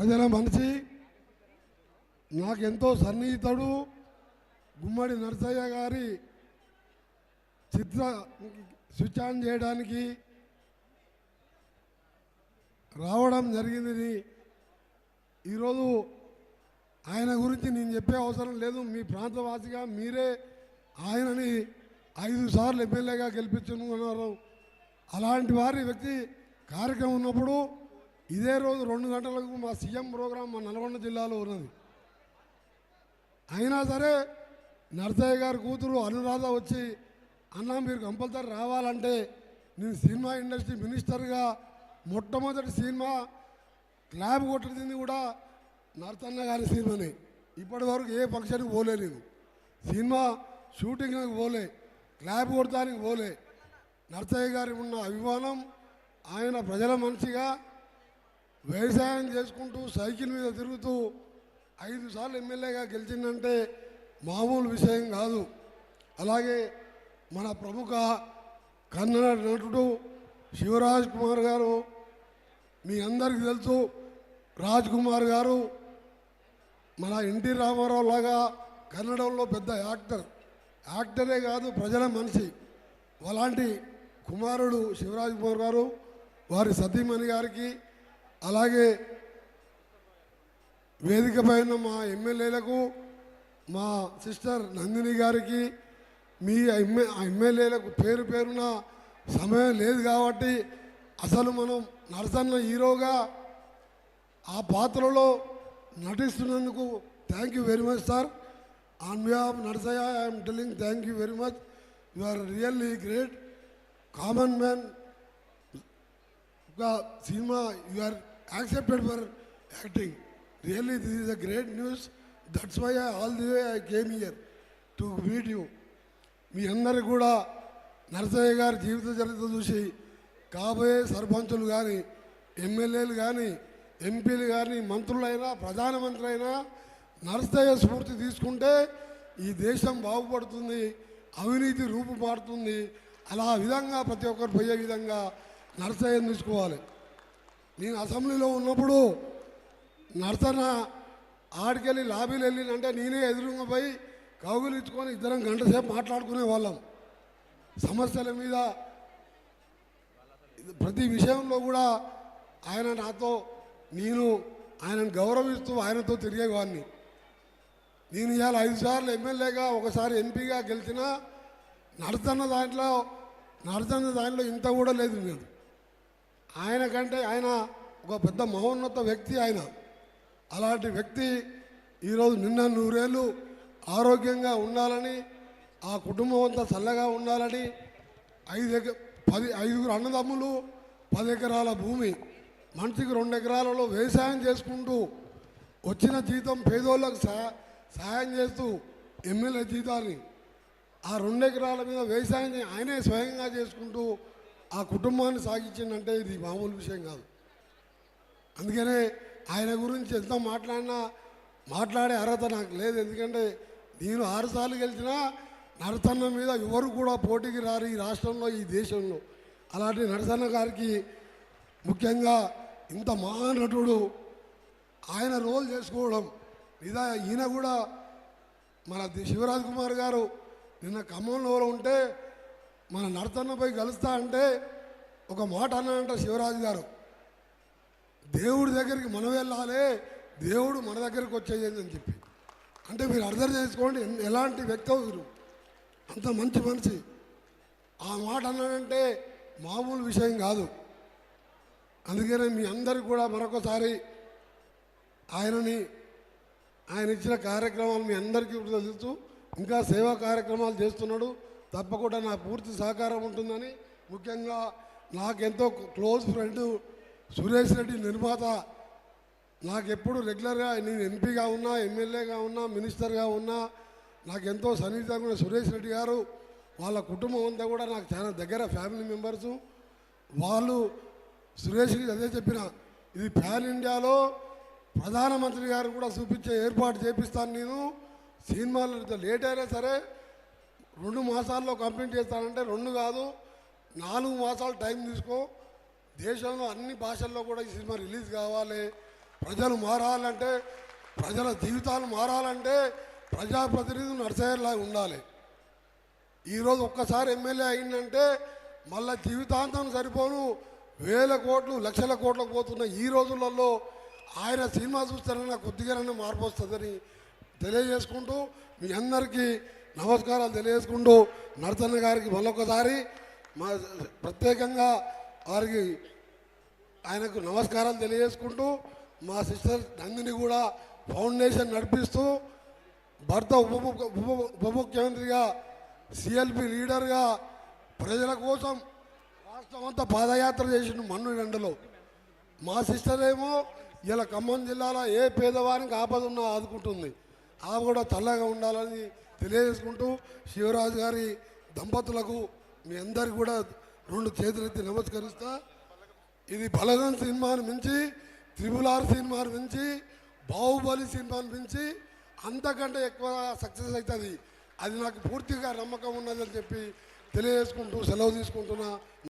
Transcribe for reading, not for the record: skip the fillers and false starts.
ప్రజల మనిషి, నాకెంతో సన్నిహితుడు. గుమ్మడి నరసయ్య గారి చిత్ర స్విచ్ ఆన్ చేయడానికి రావడం జరిగింది. ఈరోజు ఆయన గురించి నేను చెప్పే అవసరం లేదు. మీ ప్రాంతవాసిగా మీరే ఆయనని 5 సార్లు ఎమ్మెల్యేగా గెలిపించుకున్నారు. అలాంటి వారి వ్యక్తి కార్యక్రమం ఉన్నప్పుడు ఇదే రోజు 2 గంటలకు మా సీఎం ప్రోగ్రాం మా నల్గొండ జిల్లాలో ఉన్నది. అయినా సరే నరసయ్య గారి కూతురు అనురాధ వచ్చి, అన్న మీరు కంపల్సరీ రావాలంటే, నేను సినిమా ఇండస్ట్రీ మినిస్టర్గా మొట్టమొదటి సినిమా క్లాబ్ కొట్టింది కూడా నరసన్న గారి సినిమాని. ఇప్పటి వరకు ఏ ఫంక్షన్కి పోలే, నేను సినిమా షూటింగ్కి పోలే, క్లాబ్ కొడతానికి పోలే. నరసయ్య గారికి ఉన్న అభిమానం, ఆయన ప్రజల మనిషిగా వ్యవసాయం చేసుకుంటూ సైకిల్ మీద తిరుగుతూ 5 సార్లు ఎమ్మెల్యేగా గెలిచిందంటే మామూలు విషయం కాదు. అలాగే మన ప్రముఖ కన్నడ నటుడు శివరాజ్ కుమార్ గారు, మీ అందరికీ తెలుసు. రాజ్ కుమార్ గారు మన ఎన్టీ రామారావు లాగా కన్నడంలో పెద్ద యాక్టరే కాదు, ప్రజల మనిషి. అలాంటి కుమారుడు శివరాజ్ కుమార్ గారు, వారి సతీమణి గారికి, అలాగే వేదిక పైన మా ఎమ్మెల్యేలకు, మా సిస్టర్ నందిని గారికి, మీ ఎమ్మెల్యేలకు పేరు పేరున సమయం లేదు కాబట్టి అసలు మనం నరసన్న హీరోగా ఆ పాత్రలో నటిస్తున్నందుకు thank you very much sir. On behalf Narasayya I'm telling thank you very much. You are really great. Common Man సినిమా you are accepted for acting. Really this is a great news. That's why all the way I came here to meet you. మీ అందరికి కూడా నరసయ్య గారి జీవిత చరిత్ర చూసి కాబోయే సర్పంచులు కానీ, ఎమ్మెల్యేలు కానీ, ఎంపీలు కానీ, మంత్రులైనా, ప్రధానమంత్రి అయినా నరసయ్య స్ఫూర్తి తీసుకుంటే ఈ దేశం బాగుపడుతుంది, అవినీతి రూపుమారుతుంది. అలా విధంగా ప్రతి ఒక్కరు పోయే విధంగా నరసయ్యను తీసుకోవాలి. నేను అసెంబ్లీలో ఉన్నప్పుడు నరసన్న ఆడికెళ్ళి లాబీలు వెళ్ళినంటే నేనే ఎదురుగా పోయి కౌగులించుకొని ఇద్దరం గంట సేపు మాట్లాడుకునే వాళ్ళం. సమస్యల మీద ప్రతి విషయంలో కూడా ఆయన నాతో, నేను ఆయనను గౌరవిస్తూ ఆయనతో తిరిగేవాడిని. నేను ఇవాళ 5 సార్లు ఎమ్మెల్యేగా, ఒకసారి ఎంపీగా గెలిచినా నరసన్న దాంట్లో ఇంత కూడా లేదు. నేను ఆయన కంటే ఆయన ఒక పెద్ద మహోన్నత వ్యక్తి. ఆయన అలాంటి వ్యక్తి ఈరోజు నిన్న 100 ఏళ్ళు ఆరోగ్యంగా ఉండాలని, ఆ కుటుంబం అంతా చల్లగా ఉండాలని, 5 అన్నదమ్ములు, 10 ఎకరాల భూమి, మనిషికి 2 ఎకరాలలో వ్యవసాయం చేసుకుంటూ వచ్చిన జీతం పేదోళ్ళకు సహాయం చేస్తూ ఎమ్మెల్యే జీతాన్ని ఆ 2 ఎకరాల మీద వ్యవసాయం ఆయనే స్వయంగా చేసుకుంటూ ఆ కుటుంబాన్ని సాగించిందంటే ఇది మామూలు విషయం కాదు. అందుకనే ఆయన గురించి ఎంత మాట్లాడే అర్హత నాకు లేదు. ఎందుకంటే నేను 6 సార్లు గెలిచినా నరసన్న మీద ఎవరు కూడా పోటీకి రారు ఈ రాష్ట్రంలో, ఈ దేశంలో. అలాంటి నరసన్న గారికి ముఖ్యంగా ఇంత మహానటుడు ఆయన రోల్ చేసుకోవడం ఈయన కూడా మన శివరాజ్ కుమార్ గారు నిన్న ఖమ్మంలో ఉంటే మన నరసన్నపై కలుస్తా అంటే ఒక మాట అన్నాడంట శివరాజు గారు, దేవుడి దగ్గరికి మనం వెళ్ళాలి, దేవుడు మన దగ్గరికి వచ్చేది అని చెప్పి. అంటే మీరు అర్థం చేసుకోండి ఎలాంటి వ్యక్తి మీరు, అంత మంచి మనిషి. ఆ మాట అన్నాడంటే మామూలు విషయం కాదు. అందుకనే మీ అందరికి కూడా మరొకసారి ఆయన ఇచ్చిన కార్యక్రమాలు మీ అందరికీ తెలుసు. ఇంకా సేవా కార్యక్రమాలు చేస్తున్నాడు. తప్పకుండా నా పూర్తి సహకారం ఉంటుందని, ముఖ్యంగా నాకెంతో క్లోజ్ ఫ్రెండ్ సురేష్ రెడ్డి నిర్మాత, నాకెప్పుడు రెగ్యులర్గా నేను ఎంపీగా ఉన్నా, ఎమ్మెల్యేగా ఉన్నా, మినిస్టర్గా ఉన్నా నాకెంతో సన్నిహితంగా ఉన్న సురేష్ రెడ్డి గారు, వాళ్ళ కుటుంబం అంతా కూడా నాకు చాలా దగ్గర ఫ్యామిలీ మెంబర్సు. వాళ్ళు సురేష్కి అదే చెప్పిన, ఇది ప్యాన్ ఇండియాలో ప్రధానమంత్రి గారు కూడా చూపించే ఏర్పాటు చేపిస్తాను. నేను సినిమాలు లేట్ అయినా సరే 2 మాసాల్లో కంప్లీట్ చేస్తానంటే 2 కాదు 4 మాసాలు టైం తీసుకో. దేశంలో అన్ని భాషల్లో కూడా ఈ సినిమా రిలీజ్ కావాలి. ప్రజలు మారాలంటే, ప్రజల జీవితాలు మారాలంటే ప్రజాప్రతినిధులు నడిచేలా ఉండాలి. ఈరోజు ఒక్కసారి ఎమ్మెల్యే అయిందంటే మళ్ళా జీవితాంతం సరిపోను వేల కోట్లు లక్షల కోట్లకు పోతున్న ఈ రోజులలో ఆయన సినిమా చూస్తారన్న కొద్దిగానే మార్పు వస్తుందని తెలియజేసుకుంటూ మీ అందరికీ నమస్కారాలు తెలియజేసుకుంటూ నరసన్న గారికి మరొకసారి మా ప్రత్యేకంగా వారికి ఆయనకు నమస్కారాలు తెలియజేసుకుంటూ మా సిస్టర్ నందిని కూడా ఫౌండేషన్ నడిపిస్తూ భర్త ఉప ముఖ్యమంత్రిగా సిఎల్పి లీడర్గా ప్రజల కోసం రాష్ట్రం అంతా పాదయాత్ర చేసిన మన్ను ఎండలో మా సిస్టర్ ఏమో ఇలా ఖమ్మం జిల్లాలో ఏ పేదవానికి ఆపద ఉన్నా ఆదుకుంటుంది. ఆమె కూడా చల్లగా ఉండాలని తెలియజేసుకుంటూ శివరాజు గారి దంపతులకు మీ అందరికి కూడా 2 చేతులెత్తి నమస్కరిస్తా. ఇది బలగం సినిమాను మించి, RRR సినిమాను మించి, బాహుబలి సినిమాను మించి అంతకంటే ఎక్కువ సక్సెస్ అవుతుంది. అది నాకు పూర్తిగా నమ్మకం ఉన్నదని చెప్పి తెలియజేసుకుంటూ సెలవు తీసుకుంటున్నా.